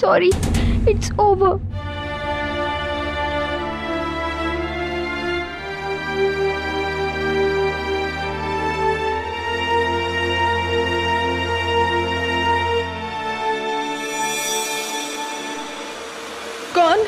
sorry. It's over. कौन?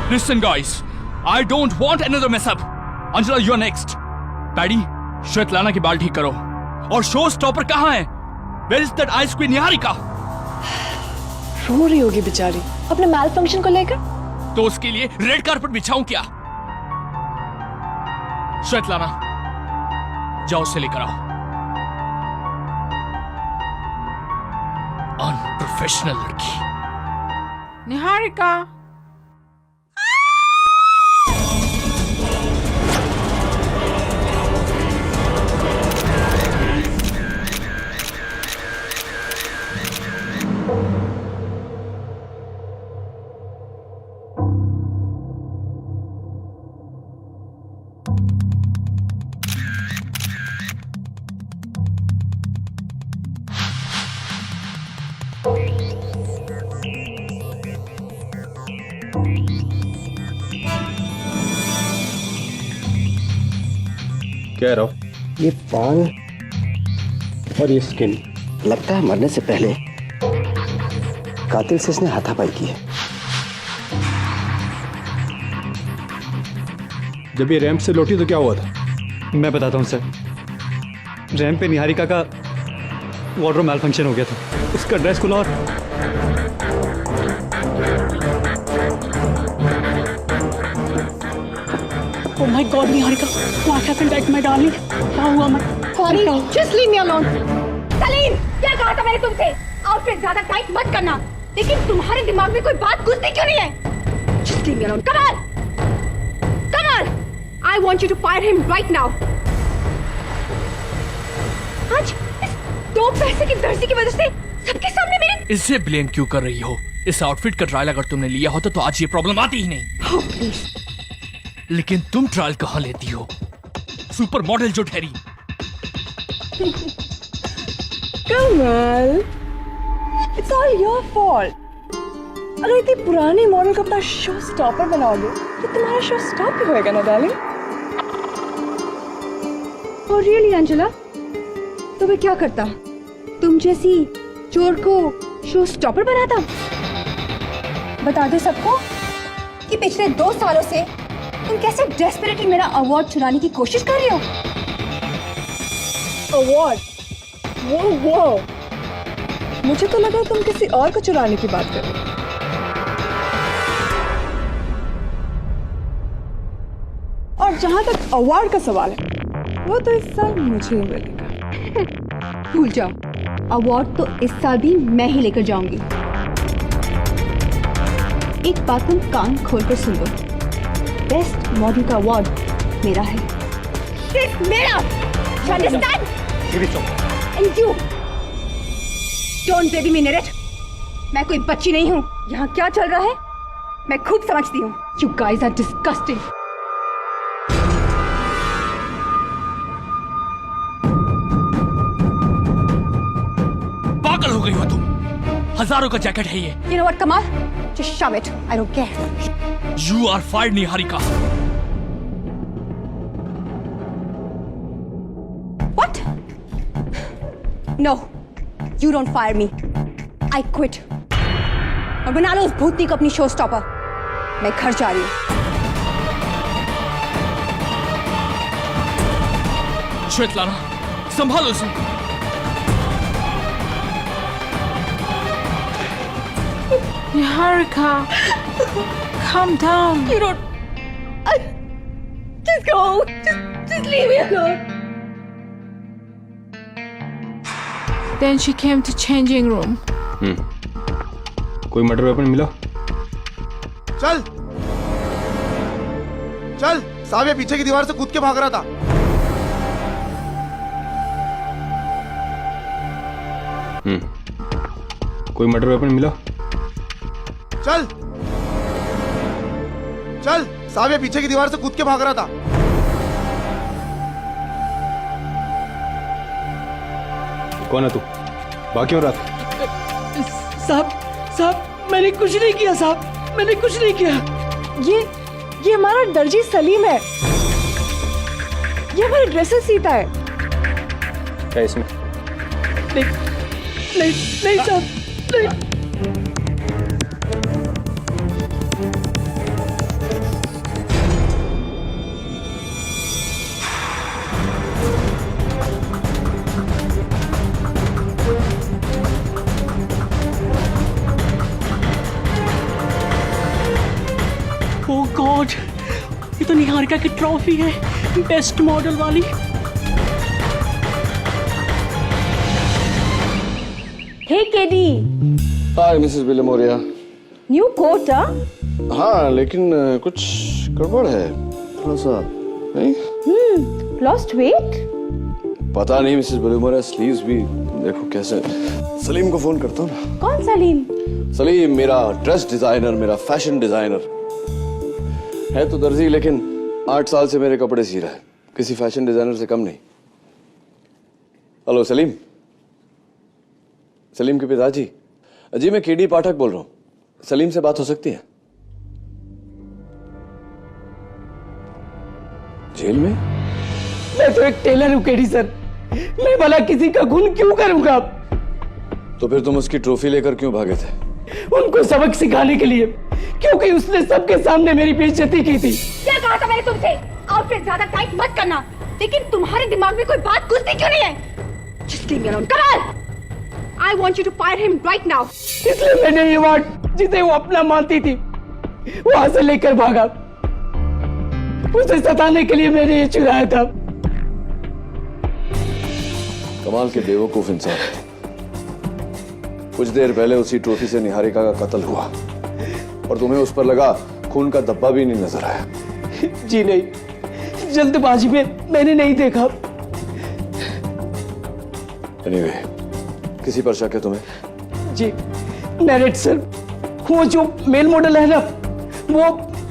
Listen, guys. I don't want another mess up. Angela, you're next. Paddy, Svetlana की बाल ठीक करो. और शो स्टॉपर कहाँ है? Where is that ice queen Niharika? रो रही होगी बेचारी अपने मैल फंक्शन को लेकर. तो उसके लिए रेड कारपेट बिछाऊं क्या? श्वेतलाना, जाओ उसे लेकर आओ. अनप्रोफेशनल लड़की. निहारिका. क्या रहा? ये पान और ये स्किन लगता है मरने से पहले कातिल से इसने हाथापाई की है. जब ये रैंप से लौटी तो क्या हुआ था? मैं बताता हूँ सर. रैंप पे निहारिका का वार्डरोब मैल फंक्शन हो गया था. उसका ड्रेस खुला और Oh my God, Niharika, what happened at my darling? क्या हुआ मत? Sorry, just leave me alone. Salim, क्या कहा था मैंने तुमसे? आउटफिट ज्यादा टाइट मत करना. लेकिन तुम्हारे दिमाग में कोई बात घुसती क्यों नहीं है? Just leave me alone. Come on, come on. I want you to fire him right now. आज इस दो पैसे की दर्जी की वजह से सबके सामने मेरे. इसे ब्लेम क्यों कर रही हो? इस आउटफिट का ट्रायल अगर तुमने लिया होता तो आज ये प्रॉब्लम आती ही नहीं. Oh, please. लेकिन तुम ट्रायल कहाँ लेती हो? सुपर मॉडल जो ठहरी. कमल, it's all your fault. अगर इतनी पुरानी मॉडल को अपना शो स्टॉपर बनाओगे तो तुम्हारा शो स्टॉप भी होएगा ना डार्लिंग. Oh really, अंजला? तो मैं क्या करता? तुम जैसी चोर को शो स्टॉपर बनाता? बता दो सबको कि पिछले 2 सालों से तुम कैसे डेस्परेटली मेरा अवार्ड चुराने की कोशिश कर रहे हो. अवार्ड? वो मुझे तो लगा तुम किसी और को चुराने की बात कर रहे हो. और जहां तक अवार्ड का सवाल है वो तो इस साल मुझे ही मिलेगा. भूल जाओ, अवार्ड तो इस साल भी मैं ही लेकर जाऊंगी. एक बात तुम कान खोलकर सुन लो, बेस्ट मॉडल का अवार्ड मेरा है. सिर्फ मेरा. You understand? And you don't baby me narrate. मैं कोई बच्ची नहीं हूँ. यहाँ क्या चल रहा है मैं खूब समझती हूँ. You guys are disgusting. पागल हो गई हो तुम. हजारों का जैकेट है ये. You know what, Kamal? Just shove it. I don't care. You are fired, Niharika. What? No, you don't fire me. I quit. और बना लो उस भूतनी को अपनी शो स्टॉपर. मैं घर जा रही हूँ. श्वेतलाना, संभालो उसे. Niharika, calm down. You don't. Just go. Just leave me alone. Then she came to changing room. कोई मर्डर वेपन मिला? चल चल साहब ये पीछे की दीवार से कूद के भाग रहा था। कोई मर्डर वेपन मिला? चल चल, साहब ये पीछे की दीवार से कूद के भाग रहा था। कौन है तू? बाकी हो रहा? साहब मैंने कुछ नहीं किया साहब, मैंने कुछ नहीं किया। ये हमारा दर्जी सलीम है, ये हमारे ड्रेसेस सीता है। क्या इसमें? नहीं नहीं नहीं साहब, नहीं। ओह गॉड, ये तो निहारिका की ट्रॉफी है, बेस्ट मॉडल वाली। हे केडी, हाय मिसेस विलेमोरिया। New coat? हाँ लेकिन कुछ गड़बड़ है थोड़ा सा, नहीं? Lost weight? पता नहीं मिसेस विलेमोरिया, स्लीव्स भी देखो कैसे। सलीम को फोन करता हूँ ना। कौन सलीम? सलीम मेरा ड्रेस डिजाइनर, मेरा फैशन डिजाइनर है तो दर्जी, लेकिन 8 साल से मेरे कपड़े सी रहा है, किसी फैशन डिजाइनर से कम नहीं। हेलो सलीम, सलीम के पिताजी? जी मैं केडी पाठक बोल रहा हूँ, सलीम से बात हो सकती है? जेल में? मैं तो एक टेलर हूँ केडी सर, मैं भला किसी का खून क्यों करूंगा? तो फिर तुम उसकी ट्रॉफी लेकर क्यों भागे थे? उनको सबक सिखाने के लिए, क्योंकि उसने सबके सामने मेरी बेइज्जती की थी। क्या कहा था मैंने तुमसे? आउटफिट ज्यादा टाइट मत करना, लेकिन तुम्हारे दिमाग में कोई बात घुसती क्यों नहीं है? Just leave me alone. Come on! I want you to fire him right now. इसलिए मैंने ये वार्ड जिसे वो अपना मानती थी वहां से लेकर भागा। उसे सताने के लिए मैंने ये चुराया था। कमाल के बेवकूफ इंसान। कुछ देर पहले उसी ट्रॉफी से निहारिका का कत्ल हुआ और तुम्हें उस पर लगा खून का धब्बा भी नहीं नजर आया। जी नहीं, जल्दबाजी में मैंने नहीं देखा। एनीवे, किसी पर शक है तुम्हें? जी मैरिड सर, वो जो मेल मॉडल है ना, वो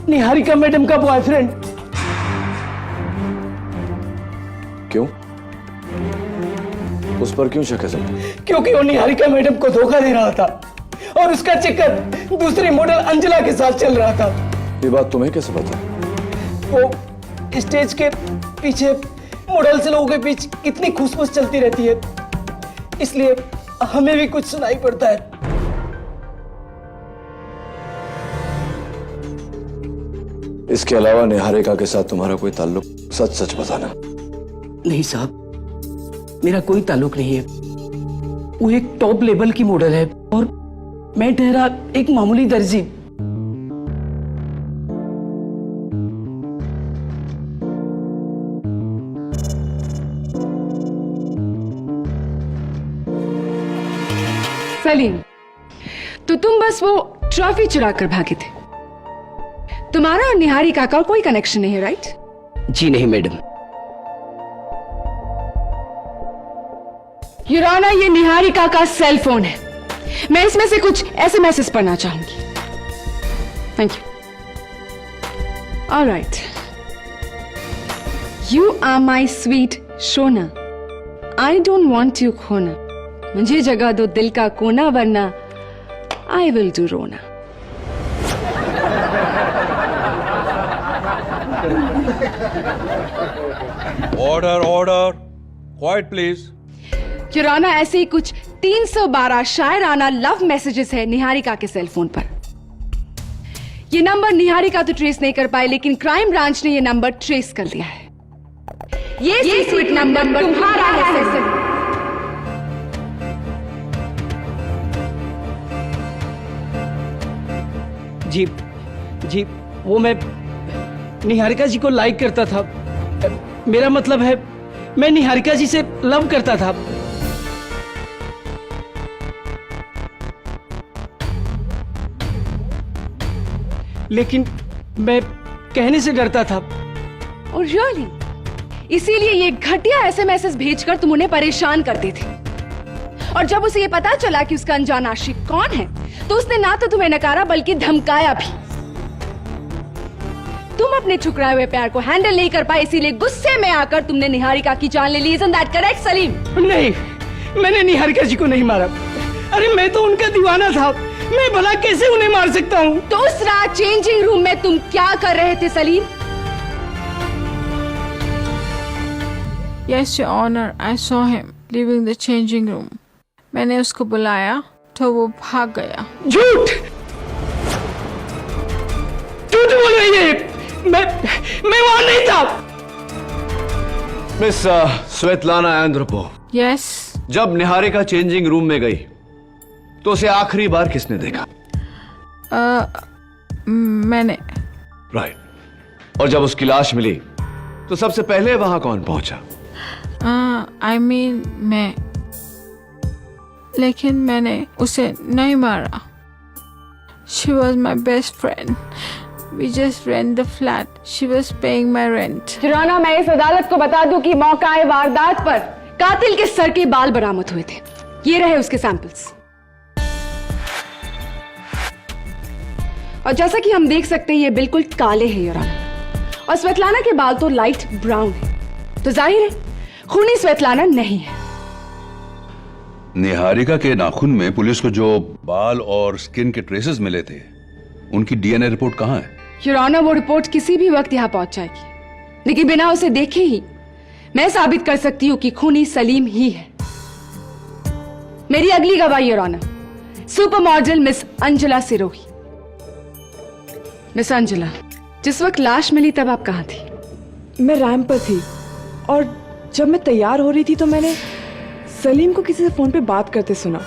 निहारिका मैडम का बॉयफ्रेंड। क्यों? उस पर क्यों शक है तुम्हें? क्योंकि वो निहारिका मैडम को धोखा दे रहा था और उसका चक्कर दूसरी मॉडल अंजला के साथ चल रहा था। ये बात तुम्हें कैसे पता? वो स्टेज के पीछे मॉडल्स लोगों के बीच कितनी खुशबू चलती रहती है, इसलिए हमें भी कुछ सुनाई पड़ता है। इसके अलावा निहारिका के साथ तुम्हारा कोई ताल्लुक? सच सच बताना। नहीं साहब, मेरा कोई ताल्लुक नहीं है। वो एक टॉप लेवल की मॉडल है और मैं ठहरा एक मामूली दर्जी। सलीम, तो तुम बस वो ट्रॉफी चुरा कर भागे थे। तुम्हारा और निहारिका का कोई कनेक्शन नहीं है, राइट? जी नहीं मैडम। योर ऑनर, ये निहारिका का सेल फोन है, मैं इसमें से कुछ एसएमएस पढ़ना चाहूंगी। Thank you. Alright. You are my sweet शोना, आई डोंट वॉन्ट यू खोना, मुझे जगह दो दिल का कोना, वरना आई विल डू रोना। Order order, quiet please. Your honour, ऐसे ही कुछ 312 शायराना लव मैसेजेस है निहारिका के सेल फोन पर। ये नंबर निहारिका तो ट्रेस नहीं कर पाए, लेकिन क्राइम ब्रांच ने ये नंबर ट्रेस कर लिया है। ये सीक्रेट नंबर तुम्हारा है। जी जी, वो मैं निहारिका जी को लाइक करता था। मेरा मतलब है मैं निहारिका जी से लव करता था। लेकिन मैं कहने से डरता था और रियली इसीलिए ये घटिया एसएमएस भेजकर तुम उन्हें परेशान करते थे। और जब उसे ये पता चला कि उसका अनजान आशिक कौन है, तो उसने ना तो तुम्हें नकारा बल्कि धमकाया भी। तुम अपने ठुकराए हुए प्यार को हैंडल नहीं कर पाए, इसीलिए गुस्से में आकर तुमने निहारिका की जान ले ली। Isn't that correct Salim? नहीं, मैंने निहारिका जी को नहीं मारा। अरे मैं तो उनका दीवाना था, मैं भला कैसे उन्हें मार सकता हूँ? तो उस रात चेंजिंग रूम में तुम क्या कर रहे थे Salim? Yes, Your Honor, I saw him leaving the changing room. मैंने उसको बुलाया तो वो भाग गया। झूठ! झूठ बोल रही है! मैं वहां नहीं था। मिस स्वेतलाना एंड्रोपो, Yes, जब निहारिका चेंजिंग रूम में गई तो उसे आखिरी बार किसने देखा? मैंने। राइट। और जब उसकी लाश मिली तो सबसे पहले वहां कौन पहुंचा? I mean मैं, लेकिन मैंने उसे नहीं मारा। She was my best friend. We just rent the flat. She was paying my rent. हिराना, मैं इस अदालत को बता दूं कि मौका वारदात पर कातिल के सर के बाल बरामद हुए थे। ये रहे उसके सैंपल्स। और जैसा कि हम देख सकते हैं ये बिल्कुल काले हैं हिराना, और स्वेतलाना के बाल तो लाइट ब्राउन है। तो जाहिर है खूनी स्वेतलाना नहीं है। निहारिका के नाखून में पुलिस को जो बाल और स्किन के ट्रेसेस मिले थे, उनकी डीएनए रिपोर्ट कहाँ है? योर ऑनर, वो रिपोर्ट किसी भी वक्त यहाँ पहुंच जाएगी, लेकिन बिना उसे देखे ही मैं साबित कर सकती हूँ कि खूनी सलीम ही है। मेरी अगली गवाही your honour, super model miss Anjala Sirohi. Miss Anjala, जिस वक्त लाश मिली तब आप कहाँ थी? मैं रैंप पर थी और जब मैं तैयार हो रही थी तो मैंने सलीम को किसी से फोन पे बात करते सुना।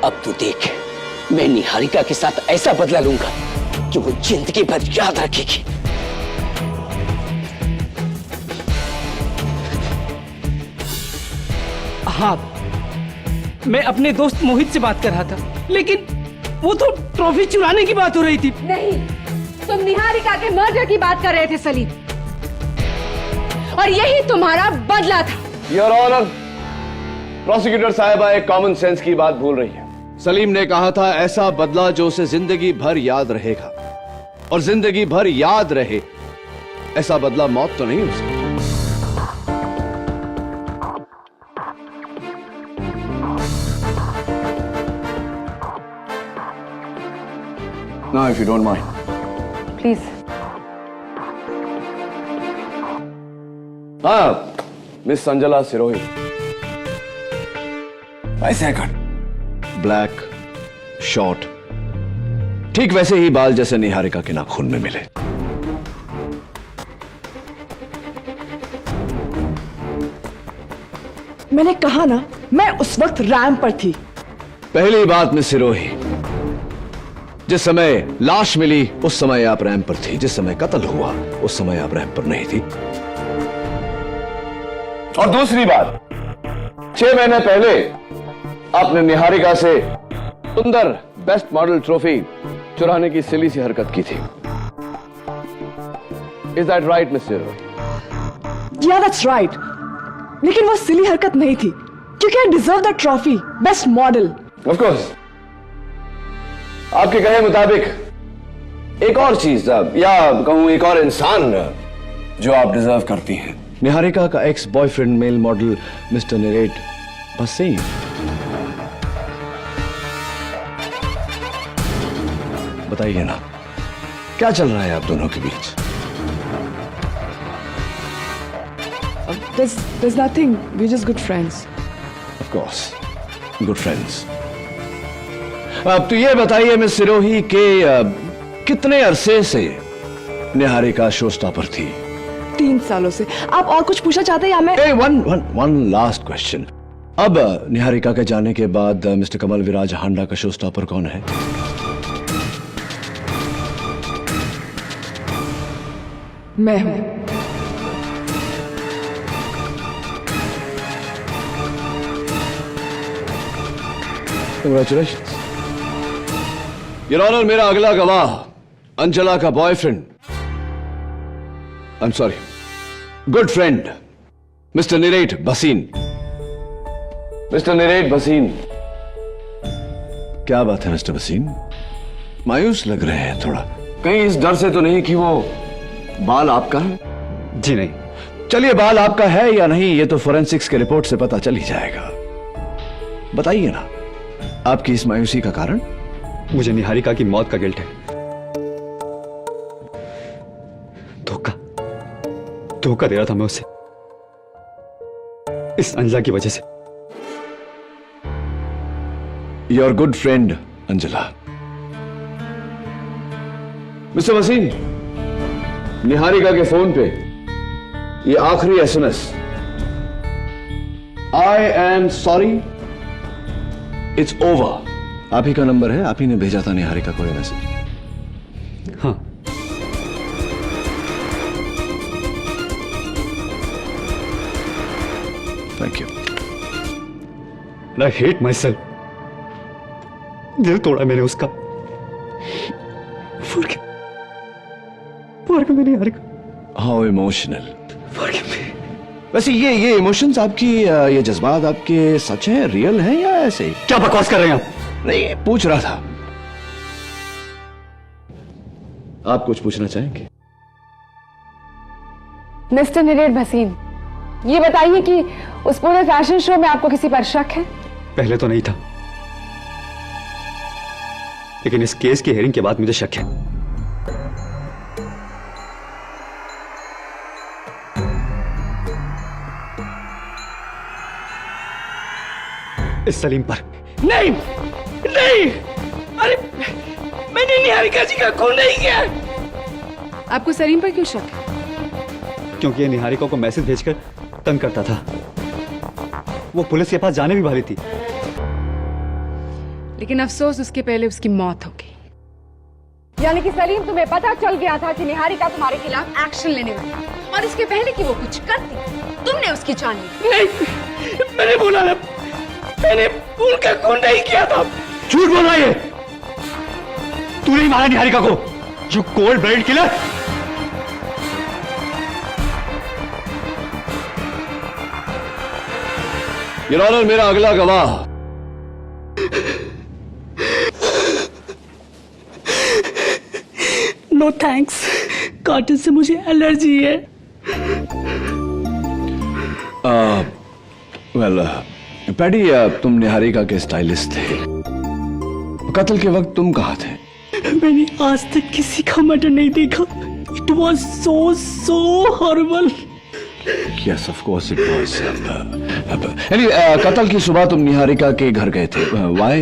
अब तू देख, मैं निहारिका के साथ ऐसा बदला लूंगा कि वो जिंदगी भर याद रखेगी। हाँ, मैं अपने दोस्त मोहित से बात कर रहा था, लेकिन वो तो ट्रॉफी चुराने की बात हो रही थी। नहीं, तुम निहारिका के मर्डर की बात कर रहे थे सलीम, और यही तुम्हारा बदला था। योर ऑनर, प्रोसिक्यूटर साहिबा एक कॉमन सेंस की बात भूल रही है। सलीम ने कहा था ऐसा बदला जो उसे जिंदगी भर याद रहेगा, और जिंदगी भर याद रहे ऐसा बदला मौत तो नहीं हो सकती। Now, if you don't mind. Please. हाँ, मिस अंजला सिरोही। ऐसे कट, ब्लैक, शॉर्ट, ठीक वैसे ही बाल जैसे निहारिका के नाखून में मिले। मैंने कहा ना, मैं उस वक्त रैंप पर थी। पहली बात मिस सिरोही, जिस समय लाश मिली उस समय आप रैंप पर थी, जिस समय कत्ल हुआ उस समय आप रैंप पर नहीं थी। और दूसरी बात, 6 महीने पहले आपने निहारिका से सुंदर बेस्ट मॉडल ट्रॉफी चुराने की सिली सी हरकत की थी। Is that right miss Sirohi? या दैट्स राइट, लेकिन वो सिली हरकत नहीं थी, क्योंकि I deserve that trophy best model. Of course, आपके कहे मुताबिक एक और चीज या कहूं एक और इंसान जो आप डिजर्व करती हैं, निहारिका का ex boyfriend male model mister निरेट बस सही है। बताइए ना, क्या चल रहा है आप दोनों के बीच? There's nothing, we're just good friends. Of course, good friends. अब तो ये बताइए मिस सिरोही के कितने अरसे से निहारिका शो स्टॉपर थी? 3 सालों से। आप और कुछ पूछना चाहते हैं या मैं? One last question. अब निहारिका के जाने के बाद मिस्टर कमल विराज हांडा का शो स्टॉपर कौन है? मैं हूं। Congratulations. योर ऑनर, मेरा अगला गवाह अंजला का boyfriend I'm sorry. Good friend, Mr. Nirate Bhasin. Mr. Nirate Bhasin. क्या बात है मिस्टर भसीन? मायूस लग रहे हैं थोड़ा। कहीं इस डर से तो नहीं कि वो बाल आपका है? जी नहीं। चलिए, बाल आपका है या नहीं ये तो फोरेंसिक्स के रिपोर्ट से पता चल ही जाएगा। बताइए ना, आपकी इस मायूसी का कारण? मुझे निहारिका की मौत का गिल्ट है। धोखा दे रहा था मैं उसे, इस अंजला की वजह से। Your good friend Anjala. Mister Wasim, Niharika के फोन पे ये आखिरी SMS, I am sorry it's over, आप ही का नंबर है, आप ही ने भेजा था निहारिका को ये मैसेज? हाँ। Thank you. I hate myself. दिल तोड़ा मैंने उसका। Forgive me Niharika. How emotional. Forgive me। वैसे ये इमोशंस आपकी, ये जज्बात आपके सच हैं, रियल हैं या ऐसे ही? क्या बकवास कर रहे हैं आप? नहीं, पूछ रहा था। आप कुछ पूछना चाहेंगे? मिस्टर निरेट भसीन, ये बताइए कि उस पूरे फैशन शो में आपको किसी पर शक है? पहले तो नहीं था, लेकिन इस केस की हियरिंग के बाद मुझे शक है। इस सलीम पर। नहीं नहीं, अरे मैंने निहारिका जी का खून नहीं किया। आपको सलीम पर क्यों शक है? क्योंकि ये निहारिका को मैसेज भेजकर तंग करता था। वो पुलिस के पास जाने भी वाली थी, लेकिन अफसोस उसके पहले उसकी मौत हो गई। यानी कि सलीम, तुम्हें पता चल गया था कि निहारिका तुम्हारे खिलाफ एक्शन लेने वाली है, और इसके पहले कि वो कुछ करती तुमने उसकी जान ली। नहीं, मैंने बोला ना, मैंने उनका खून नहीं किया था। झूठ बोल रहा है। तू नहीं मारा निहारिका को, you cold blooded killer. Your honour, मेरा अगला गवाह। नो थैंक्स, कॉटन से मुझे एलर्जी है। वेल पैडी, तुम निहारिका के स्टाइलिस्ट थे। कत्ल के वक्त तुम कहाँ थे? मैंने आज तक किसी का मर्डर नहीं देखा। It was so horrible. Yes, of course it was. Anyway, कत्ल की सुबह तुम निहारिका के घर गए थे। Why?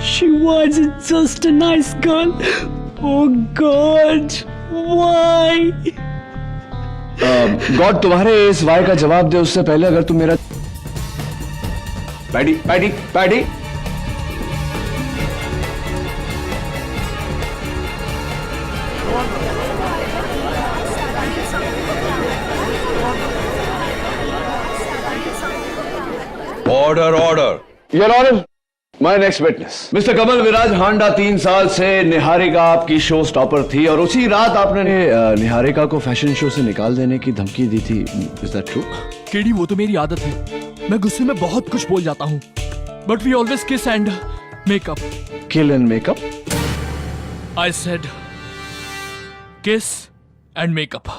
She was just a nice girl. Oh God, why? God तुम्हारे इस वाई का जवाब दे उससे पहले अगर तुम मेरा पैडी order. Your honour, my next witness mister Kamal Viraj Handa 3 साल से निहारिका आपकी शो स्टॉपर थी, और उसी रात आपने निहारिका को फैशन शो से निकाल देने की धमकी दी थी। Is that true? केडी, वो तो मेरी आदत है, मैं गुस्से में बहुत कुछ बोल जाता हूँ, but we always kiss and make up. Kill and make up? I said kiss and make up.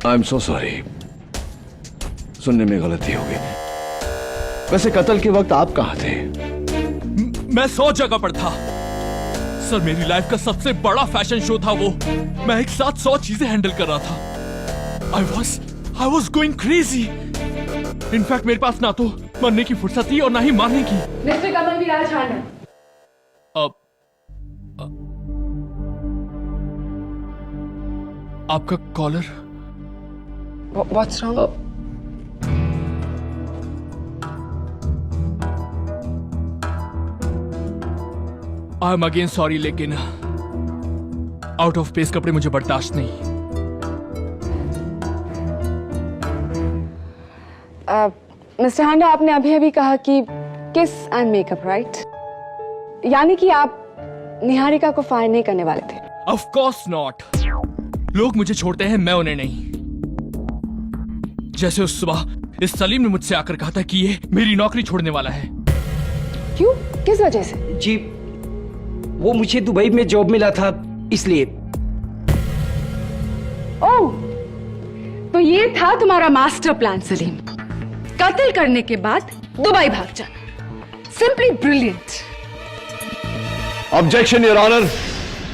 I am so sorry, सुनने में गलती हो गई। वैसे कत्ल के वक्त आप कहाँ थे? मैं 100 जगह पर था सर। मेरी लाइफ का सबसे बड़ा फैशन शो था वो। मैं एक साथ 100 चीजें हैंडल कर रहा था। I was going crazy. In fact मेरे पास ना तो मरने की फुर्सत थी और ना ही मारने की। मिस्टर कमल विराज हांडा, आपका collar. What's wrong? I am again sorry, लेकिन आउट ऑफ प्लेस कपड़े मुझे बर्दाश्त नहीं। मिस्टर हांडा, आपने अभी अभी कहा कि किस एंड मेकअप, राइट? यानी कि आप निहारिका को फायर नहीं करने वाले थे? Of course not. लोग मुझे छोड़ते हैं, मैं उन्हें नहीं। जैसे उस सुबह इस सलीम ने मुझसे आकर कहा था कि ये मेरी नौकरी छोड़ने वाला है। क्यों? किस वजह से? जी, वो मुझे दुबई में जॉब मिला था इसलिए। ओह, तो ये था तुम्हारा मास्टर प्लान सलीम। कत्ल करने के बाद दुबई भाग जाना। Simply brilliant. Objection your honour,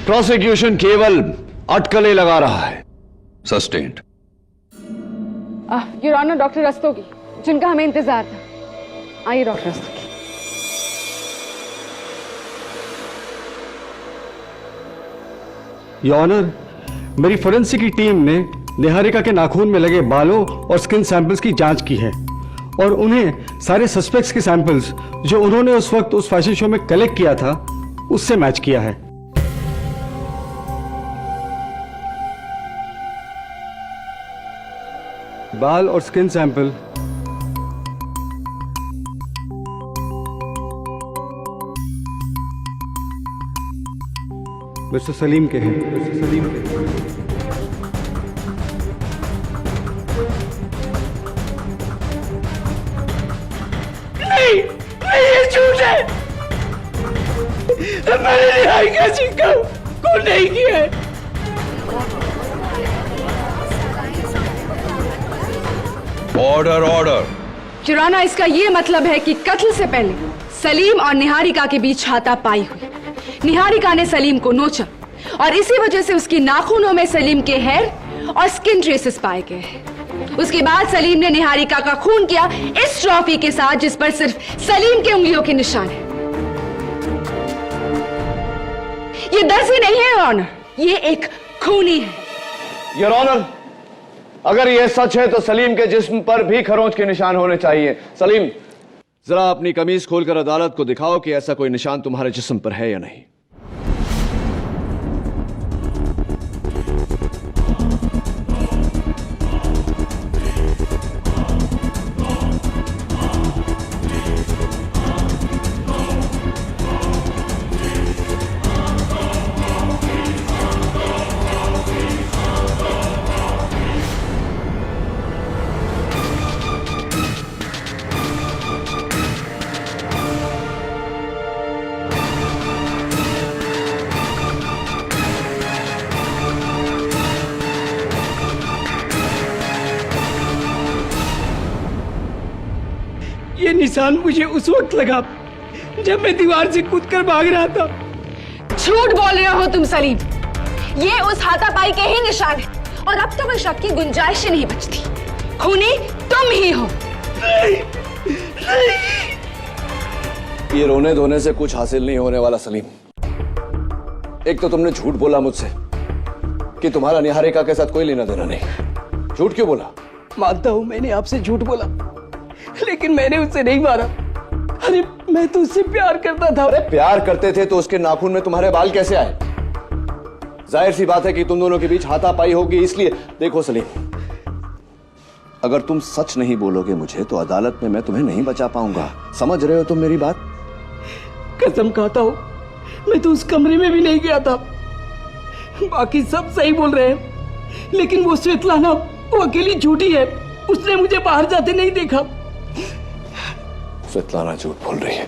prosecution केवल अटकलें लगा रहा है। Sustained. Your honour, doctor Rastogi, जिनका हमें इंतजार था। आइए डॉक्टर रस्तोगी। योर ऑनर, मेरी फोरेंसिक की टीम ने निहारिका के नाखून में लगे बालों और स्किन सैंपल्स की जांच की है और उन्हें सारे सस्पेक्ट्स के सैंपल्स जो उन्होंने उस वक्त उस फैशन शो में कलेक्ट किया था उससे मैच किया है। बाल और स्किन सैंपल मिस्टर सलीम के हैं। मिस्टर सलीम के हैं। नहीं, ये झूठ है। मैंने निहारिका जी को नहीं किया है। Order order. जुराना, इसका ये मतलब है कि कत्ल से पहले सलीम और निहारिका के बीच हाथापाई हुई। निहारिका ने सलीम को नोचा और इसी वजह से उसकी नाखूनों में सलीम के हेयर और स्किन ट्रेसेस पाए गए हैं। उसके बाद सलीम ने निहारिका का खून किया इस ट्रॉफी के साथ जिस पर सिर्फ सलीम के उंगलियों के निशान है। ये दर्जी नहीं है योर ऑनर, ये एक खूनी है। योर ऑनर, अगर यह सच है तो सलीम के जिस्म पर भी खरोंच के निशान होने चाहिए। सलीम, जरा अपनी कमीज खोलकर अदालत को दिखाओ कि ऐसा कोई निशान तुम्हारे जिस्म पर है या नहीं। ये निशान मुझे उस वक्त लगा जब मैं दीवार से कूदकर भाग रहा था। झूठ बोल रहे हो तुम सलीम, ये उस हाथापाई के ही निशान है और अब तो कोई शक की गुंजाइश ही नहीं बचती। खूनी तुम ही हो। नहीं, नहीं। ये रोने धोने से कुछ हासिल नहीं होने वाला सलीम। एक तो तुमने झूठ बोला मुझसे कि तुम्हारा निहारिका के साथ कोई लेना देना नहीं। झूठ क्यों बोला? मानता हूं मैंने आपसे झूठ बोला, लेकिन मैंने उससे नहीं मारा। अरे मैं तो उससे प्यार करता था। अरे प्यार करते थे तो उसके नाखून में तुम्हारे बाल कैसे आए? जाहिर सी बात है कि तुम दोनों के बीच हाथापाई होगी, इसलिए। देखो सलीम, अगर तुम सच नहीं बोलोगे मुझे तो अदालत में मैं तुम्हें नहीं बचा पाऊंगा। समझ रहे हो तुम मेरी बात? कसम खाता हूं, मैं तो उस कमरे में भी नहीं गया था। बाकी सब सही बोल रहे हैं, लेकिन वो स्वेतलाना, वो अकेली झूठी है। उसने मुझे बाहर जाते नहीं देखा। स्वेतलाना झूठ बोल रही है।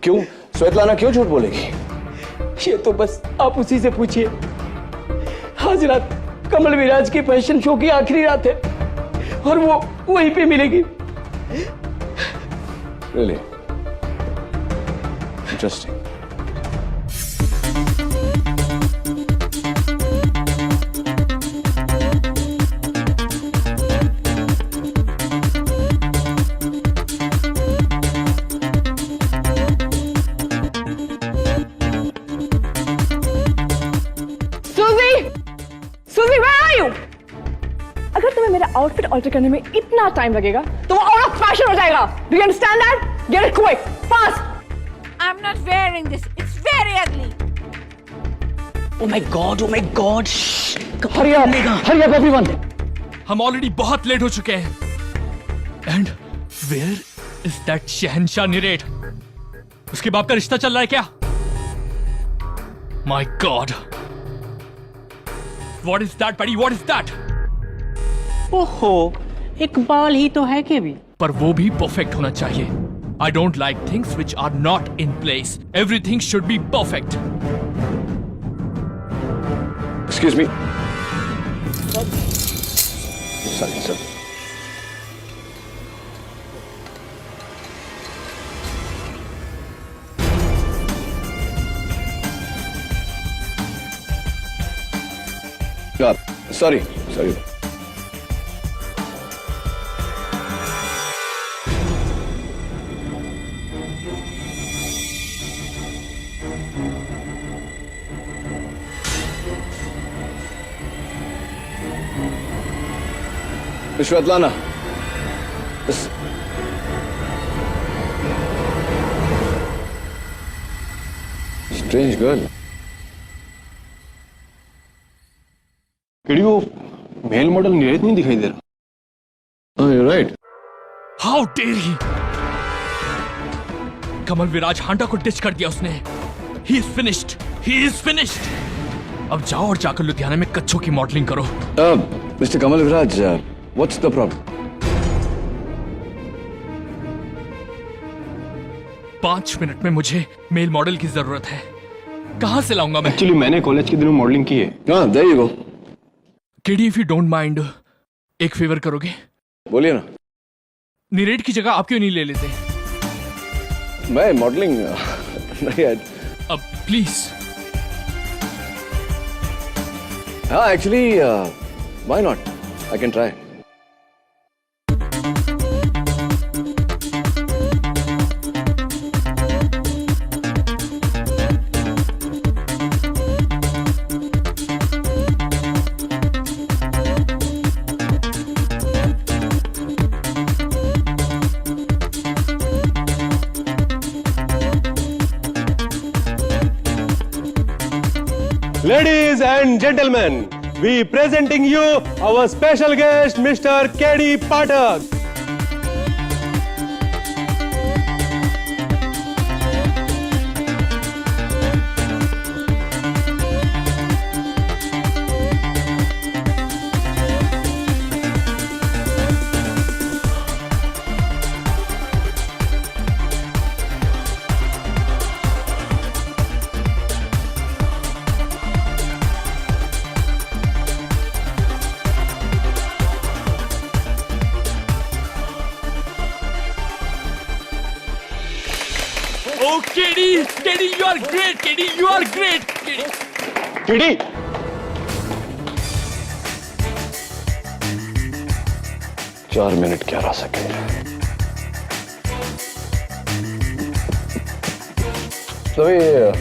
क्यों? स्वेतलाना क्यों झूठ बोलेगी? ये तो बस आप उसी से पूछिए। आज रात कमल विराज के फैशन शो की आखिरी रात है और वो वहीं पे मिलेगी। Really? Interesting. सुजी, where are you? अगर तुम्हें मेरा आउटफिट ऑल्टर करने में इतना टाइम लगेगा तो वो आउट ऑफ फैशन हो जाएगा। Do you understand that? Get it quick, fast. I'm not wearing this. It's very ugly. Oh my God, oh my God. Hurry up everyone. हम ऑलरेडी बहुत लेट हो चुके हैं। एंड वेयर इज दैट शहंशाह निरेट? उसके बाप का रिश्ता चल रहा है क्या? My God, What is that, Paddy? What is that? ओहो, एक बाल ही तो है के भी। पर वो भी परफेक्ट होना चाहिए। I don't like things which are not in place. Everything should be perfect. Excuse me. Sorry, sir. Sorry. Miss Svetlana. Strange girl. KD वो मेल मॉडल नीरज नहीं दिखाई दे रहा। Oh, you're right. How dare he? कमल विराज हांडा को ditch कर दिया उसने। He is finished. He is finished. अब जाओ और जाकर लुधियाना में कच्छों की मॉडलिंग करो। Mr. Kamal Viraj, what's the problem? 5 minute में मुझे मेल मॉडल की जरूरत है। कहां से लाऊंगा मैं? एक्चुअली मैंने कॉलेज के दिनों मॉडलिंग की है। हाँ, there you go. KD, if you don't mind, एक फेवर करोगे? बोलिए ना। नीरेट की जगह आप क्यों नहीं ले लेते? मैं मॉडलिंग नहीं है। अब प्लीज। हाँ, actually why not? I can try. Ladies and gentlemen, we presenting you our special guest, Mr. K.D. Pathak. Oh, KD, you are great. KD, you are great. KD, 4 minute 11 second. तो ये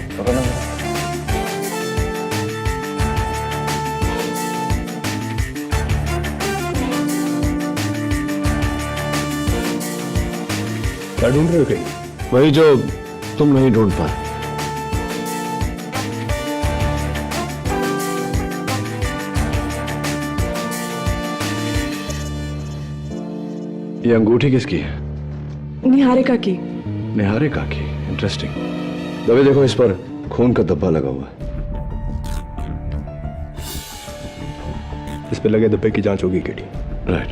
क्या ढूंढ रहे हो कहीं? वही जो तुम नहीं ढूंढ पाए। ये अंगूठी किसकी है? निहारिका की। निहारिका की। इंटरेस्टिंग। दबे देखो, इस पर खून का धब्बा लगा हुआ है। इस पे लगे धब्बे की जांच होगी केडी। राइट।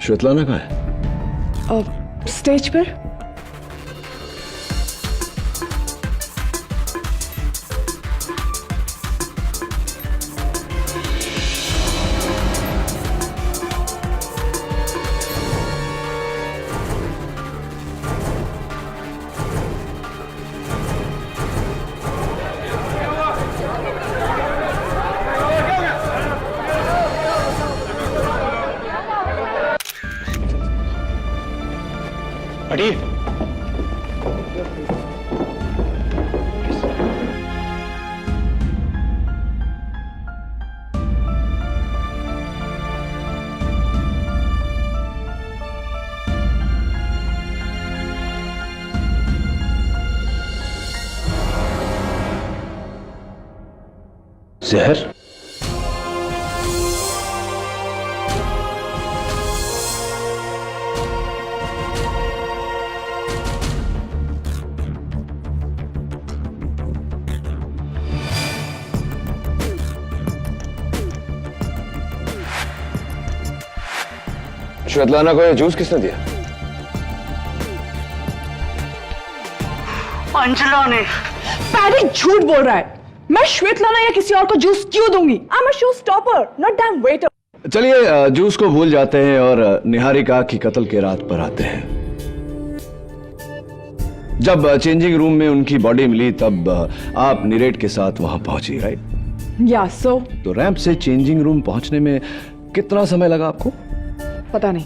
श्वेतलाना कहाँ है? स्टेज पर। हटिए। जहर? श्वेतलाना को ये जूस किसने दिया? अंजना ने। पैडी झूठ बोल रहा है। मैं श्वेतलाना या किसी और को जूस क्यों दूंगी? I am a show stopper, not dam waiter. चलिए जूस को भूल जाते हैं और निहारिका की कत्ल के रात पर आते हैं। जब चेंजिंग रूम में उनकी बॉडी मिली तब आप नीरेट के साथ वहां पहुंची, राइट? या सो। तो रैंप से चेंजिंग रूम पहुंचने में कितना समय लगा आपको? पता नहीं।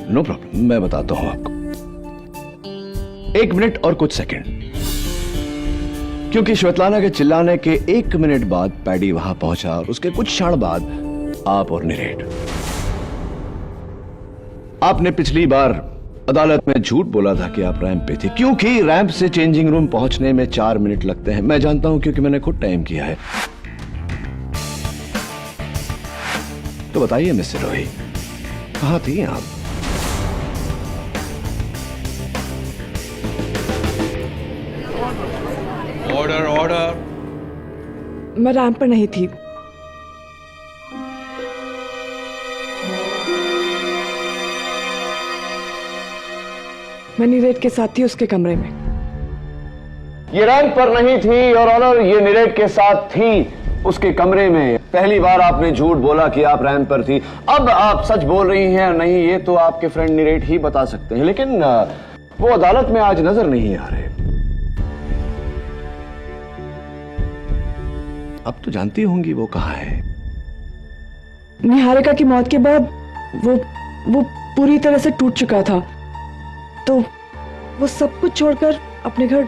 नो प्रॉब्लम, मैं बताता हूं आपको। 1 मिनट और कुछ सेकंड, क्योंकि श्वेतलाना के चिल्लाने के 1 मिनट बाद पैडी वहां पहुंचा और उसके कुछ क्षण बाद आप और नीरेट। आपने पिछली बार अदालत में झूठ बोला था कि आप रैंप पे थे, क्योंकि रैंप से चेंजिंग रूम पहुंचने में 4 मिनट लगते हैं। मैं जानता हूं क्योंकि मैंने खुद टाइम किया है। तो बताइए मिस्टर रोही, कहां थी आप? Order order. मैं रैंप पर नहीं थी। मैं नीरेट के साथ थी उसके कमरे में। ये रैंप पर नहीं थी और ऑनर, ये नीरेट के साथ थी उसके कमरे में। पहली बार आपने झूठ बोला कि आप रैंप पर थी, अब आप सच बोल रही हैं नहीं, ये तो आपके फ्रेंड नीरेट ही बता सकते हैं, लेकिन वो अदालत में आज नजर नहीं आ रहे। अब तो जानती होंगी वो कहां है। निहारिका की मौत के बाद वो पूरी तरह से टूट चुका था, तो वो सब कुछ छोड़कर अपने घर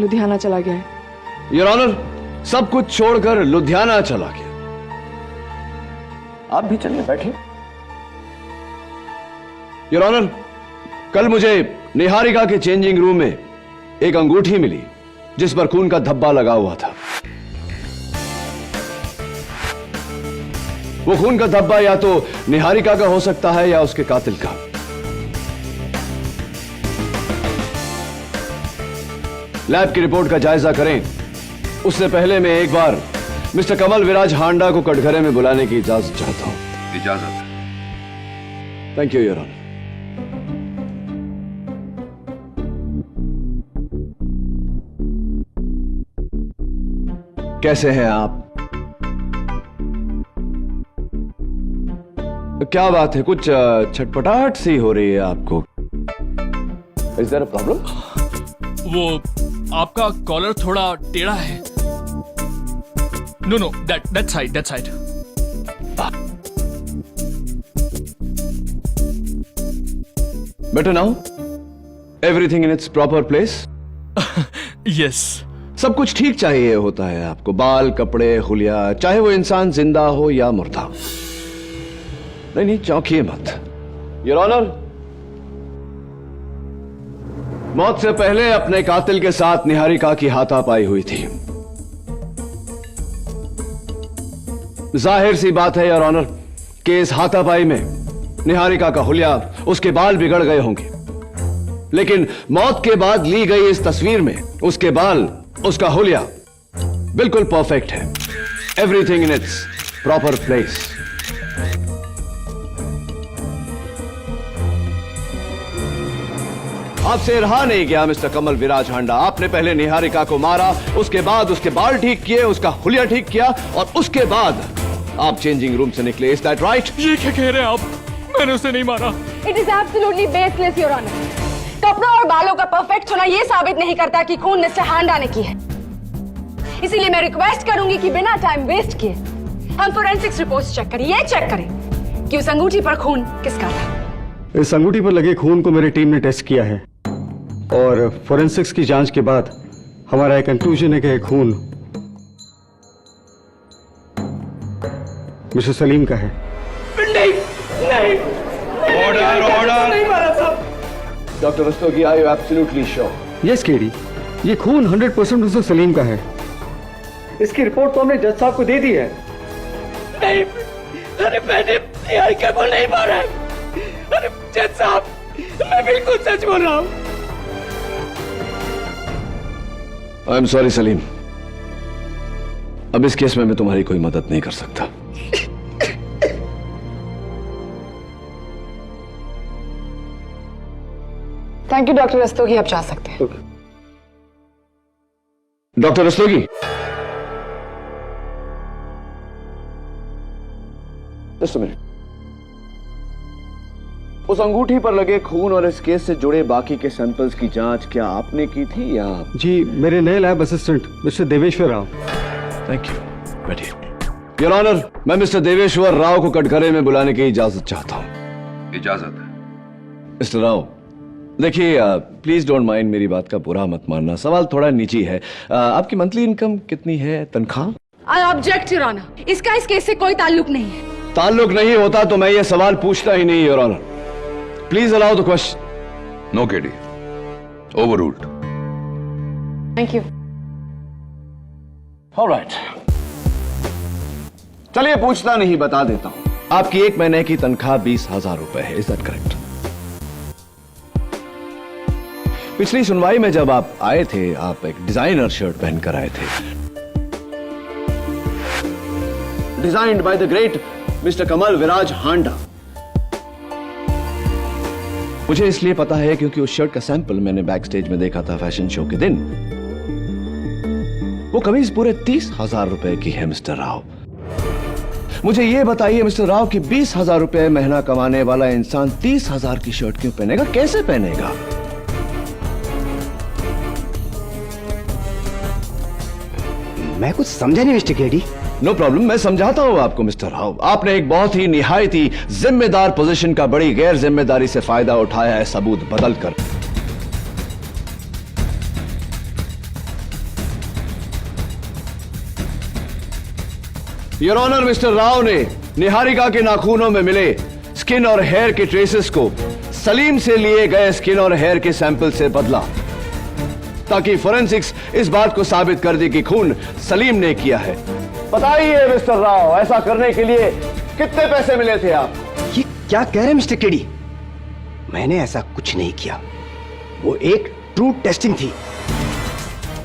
लुधियाना चला गया है। योर ऑनर, सब कुछ छोड़कर लुधियाना चला गया। आप भी चलिए, बैठिए। योर ऑनर, कल मुझे निहारिका के चेंजिंग रूम में एक अंगूठी मिली जिस पर खून का धब्बा लगा हुआ था। वो खून का धब्बा या तो निहारिका का हो सकता है या उसके कातिल का। लैब की रिपोर्ट का जायजा करें, उससे पहले मैं एक बार मिस्टर कमल विराज हांडा को कटघरे में बुलाने की इजाजत चाहता हूं। इजाजत। Thank you your honour. कैसे हैं आप? क्या बात है, कुछ छटपटाहट सी हो रही है आपको? Is there a problem? वो आपका कॉलर थोड़ा टेढ़ा है। No that side. Better now? Everything in its proper place? Yes. सब कुछ ठीक चाहिए होता है आपको, बाल, कपड़े, हुलिया, चाहे वो इंसान जिंदा हो या मुर्दा। नहीं, चौंकिए मत। योर ऑनर, मौत से पहले अपने कातिल के साथ निहारिका की हाथापाई हुई थी। जाहिर सी बात है योर ऑनर कि इस हाथापाई में निहारिका का हुलिया, उसके बाल बिगड़ गए होंगे, लेकिन मौत के बाद ली गई इस तस्वीर में उसके बाल, उसका हुलिया बिल्कुल परफेक्ट है। Everything in its proper place. आपसे रहा नहीं गया मिस्टर कमल विराज हांडा। आपने पहले निहारिका को मारा, उसके बाद उसके बाल ठीक किए, उसका हुलिया ठीक किया और उसके बाद आप चेंजिंग रूम से निकले। Is that right? ये क्या कह रहे हैं आप? मैंने उसे नहीं मारा। It is absolutely baseless your honour. कपड़ों और बालों का परफेक्ट होना यह साबित नहीं करता कि खून मिस्टर हांडा ने की है। इसीलिए मैं रिक्वेस्ट करूंगी कि बिना टाइम वेस्ट किए हम फोरेंसिक्स रिपोर्ट्स चेक करें। ये चेक करें कि उस अंगूठी पर खून किसका था। इस अंगूठी पर लगे खून को मेरी टीम ने टेस्ट किया है और फोरेंसिक्स की जांच के बाद हमारा एक कंक्लूजन है कि यह खून मिस्टर सलीम का है। नहीं, ऑर्डर। नहीं मारा साहब। Doctor Rastogi, are you absolutely sure? Yes KD, ये खून 100% मिस्टर सलीम का है। इसकी रिपोर्ट तो हमने जज साहब को दे दी है। नहीं, अरे मैंने निहारिका को नहीं मारा है। अरे जज साहब, मैं बिल्कुल सच बोल रहा हूँ। आई एम सॉरी सलीम, अब इस केस में मैं तुम्हारी कोई मदद नहीं कर सकता। थैंक यू डॉक्टर रस्तोगी, आप जा सकते हैं। Doctor Rastogi, just a minute. उस अंगूठी पर लगे खून और इस केस से जुड़े बाकी के सैंपल्स की जांच क्या आपने की थी या? जी, मेरे नए lab assistant mister Deveshwar Rao. Thank you, बैठिए। योर ऑनर, मैं मिस्टर देवेश्वर राव को कटघरे में बुलाने की इजाजत चाहता हूं। इजाजत है। मिस्टर राव, देखिए, प्लीज डोंट माइंड, मेरी बात का बुरा मत मानना, सवाल थोड़ा निजी है। आपकी मंथली इनकम कितनी है, तनख्वाह? आई ऑब्जेक्ट योर ऑनर, इसका इस केस से कोई ताल्लुक नहीं है। ताल्लुक नहीं होता तो मैं ये सवाल पूछता ही नहीं, your honour. Please allow the question. No KD, overruled. Thank you. Alright, चलिए पूछता नहीं, बता देता हूं। आपकी एक महीने की तनख्वाह 20,000 रुपए है, इज दैट करेक्ट? पिछली सुनवाई में जब आप आए थे, आप एक डिजाइनर शर्ट पहनकर आए थे, designed by the great mister Kamal Viraj Handa. मुझे इसलिए पता है क्योंकि उस शर्ट का सैंपल मैंने बैक स्टेज में देखा था फैशन शो के दिन। वो कमीज पूरे 30,000 रुपए की है मिस्टर राव। मुझे यह बताइए मिस्टर राव कि 20,000 रुपए महीना कमाने वाला इंसान 30,000 की शर्ट क्यों पहनेगा, कैसे पहनेगा? मैं कुछ समझा नहीं मिस्टर केडी। नो प्रॉब्लम, मैं समझाता हूं आपको मिस्टर राव। आपने एक बहुत ही निहायती जिम्मेदार पोजीशन का बड़ी गैर जिम्मेदारी से फायदा उठाया है, सबूत बदलकर। योर ऑनर, मिस्टर राव ने निहारिका के नाखूनों में मिले स्किन और हेयर के ट्रेसेस को सलीम से लिए गए स्किन और हेयर के सैंपल से बदला ताकि फोरेंसिक्स इस बात को साबित कर दे कि खून सलीम ने किया है। बताइए मिस्टर राव, ऐसा करने के लिए कितने पैसे मिले थे आप? ये क्या कह रहे हैं मिस्टर केडी? मैंने ऐसा कुछ नहीं किया। वो एक ट्रू टेस्टिंग थी।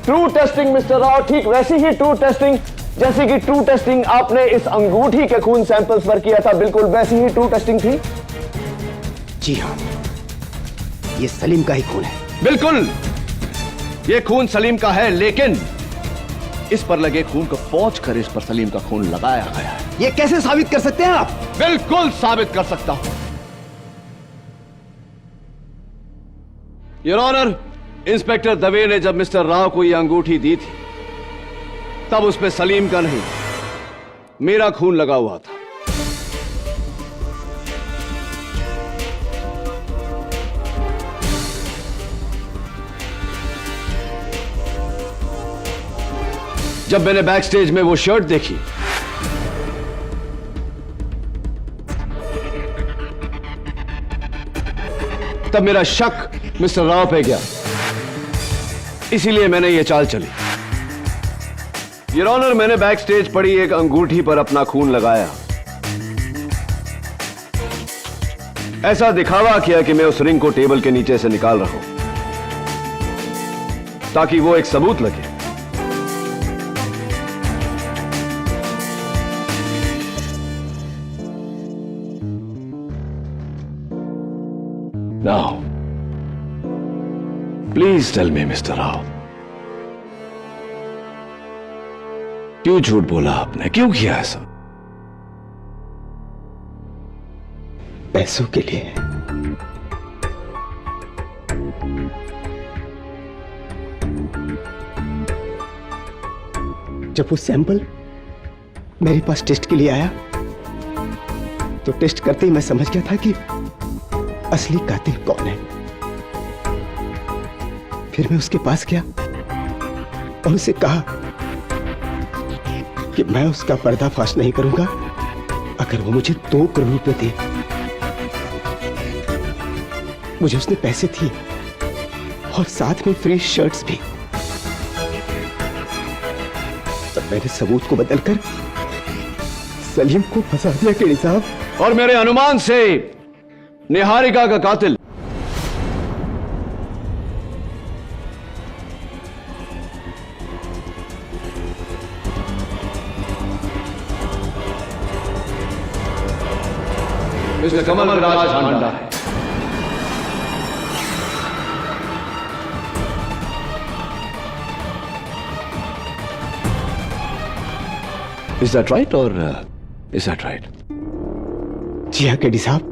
ट्रू टेस्टिंग मिस्टर राव, ठीक वैसी ही ट्रू टेस्टिंग जैसी कि ट्रू टेस्टिंग आपने इस अंगूठी के खून सैंपल्स पर किया था, बिल्कुल वैसी ही ट्रू टेस्टिंग थी। जी हाँ, ये सलीम का ही खून है। बिल्कुल, ये खून सलीम का है, लेकिन इस पर लगे खून को पोंछकर इस पर सलीम का खून लगाया गया है। ये कैसे साबित कर सकते हैं आप? बिल्कुल साबित कर सकता हूं। योर ऑनर, इंस्पेक्टर दवे ने जब मिस्टर राव को यह अंगूठी दी थी, तब उस पे सलीम का नहीं, मेरा खून लगा हुआ था। जब मैंने बैक स्टेज में वो शर्ट देखी, तब मेरा शक मिस्टर राव पे गया, इसीलिए मैंने ये चाल चली। योर ऑनर, मैंने बैक स्टेज पड़ी एक अंगूठी पर अपना खून लगाया, ऐसा दिखावा किया कि मैं उस रिंग को टेबल के नीचे से निकाल रहा हूं ताकि वो एक सबूत लगे। Now, please tell me, Mr. Rao, क्यों झूठ बोला आपने, क्यों किया ऐसा? पैसों के लिए। जब वो सैंपल मेरे पास टेस्ट के लिए आया, तो टेस्ट करते ही मैं समझ गया था कि असली कातिल कौन है। फिर मैं उसके पास गया और उसे कहा कि मैं उसका पर्दाफाश नहीं करूंगा अगर वो मुझे 2 करोड़ रुपए दे। मुझे उसने पैसे दिए और साथ में फ्री शर्ट्स भी। तब मैंने सबूत को बदलकर सलीम को फंसा दिया केडी साहब। और मेरे अनुमान से निहारिका का कातिल मिस्टर कमल विराज हांडा है। Is that right or is that right? जी हाँ केडी साहब,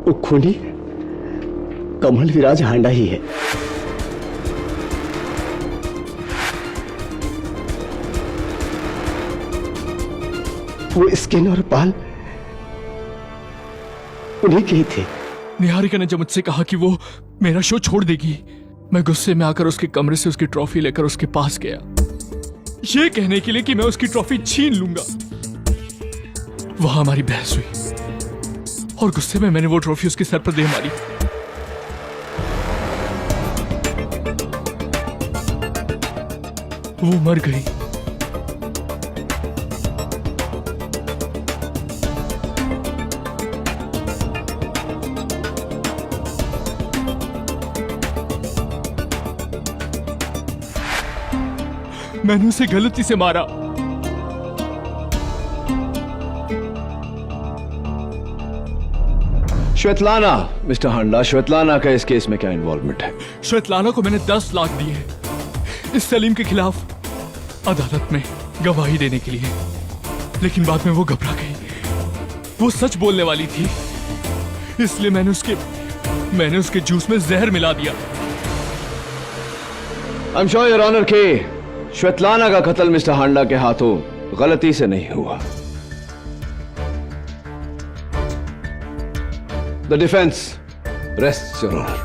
वो खूनी कमल विराज हांडा ही है। वो स्किन और बाल उन्हीं के ही थे। निहारिका ने जब मुझसे कहा कि वो मेरा शो छोड़ देगी, मैं गुस्से में आकर उसके कमरे से उसकी ट्रॉफी लेकर उसके पास गया, ये कहने के लिए कि मैं उसकी ट्रॉफी छीन लूंगा। वहां हमारी बहस हुई और गुस्से में मैंने वो ट्रॉफी उसके सर पर दे मारी। वो मर गई। मैंने उसे गलती से मारा। श्वेतलाना, मिस्टर हांडा, श्वेतलाना का इस केस में क्या इन्वॉल्वमेंट है? श्वेतलाना को मैंने 10 लाख दिए इस सलीम के खिलाफ अदालत में गवाही देने के लिए, लेकिन बाद में वो घबरा गई। वो सच बोलने वाली थी, इसलिए मैंने उसके जूस में जहर मिला दिया। I am sure your honour के श्वेतलाना का कत्ल मिस्टर हांडा के हाथों गलती से नहीं हुआ। The defence rests your honour.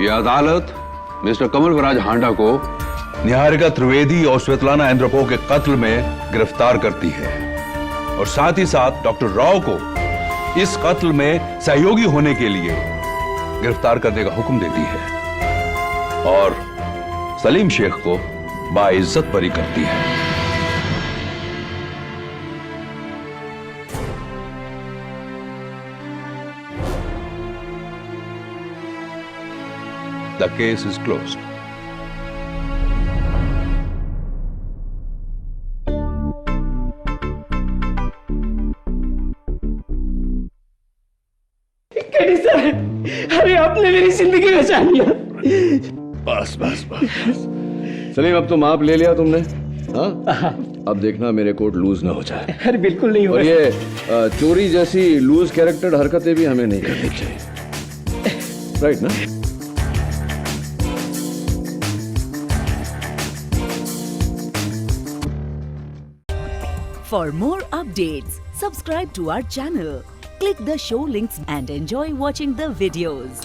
यह अदालत मिस्टर कमल विराज हांडा को निहारिका त्रिवेदी और श्वेतलाना एंद्रोपोव के कत्ल में गिरफ्तार करती है और साथ ही साथ डॉक्टर राव को इस कत्ल में सहयोगी होने के लिए गिरफ्तार करने का हुक्म देती है और सलीम शेख को बाइज्जत बरी करती है। The case is closed. KD sir, अरे आपने मेरी जिंदगी बचा लिया। बस बस बस सलीम, अब तो माप ले लिया तुमने। हाँ, अब देखना मेरे कोर्ट लूज ना हो जाए। अरे बिल्कुल नहीं हो। और ये चोरी जैसी लूज कैरेक्टर हरकतें भी हमें नहीं करनी चाहिए, राइट ना? For more updates, subscribe to our channel, click the show links and enjoy watching the videos.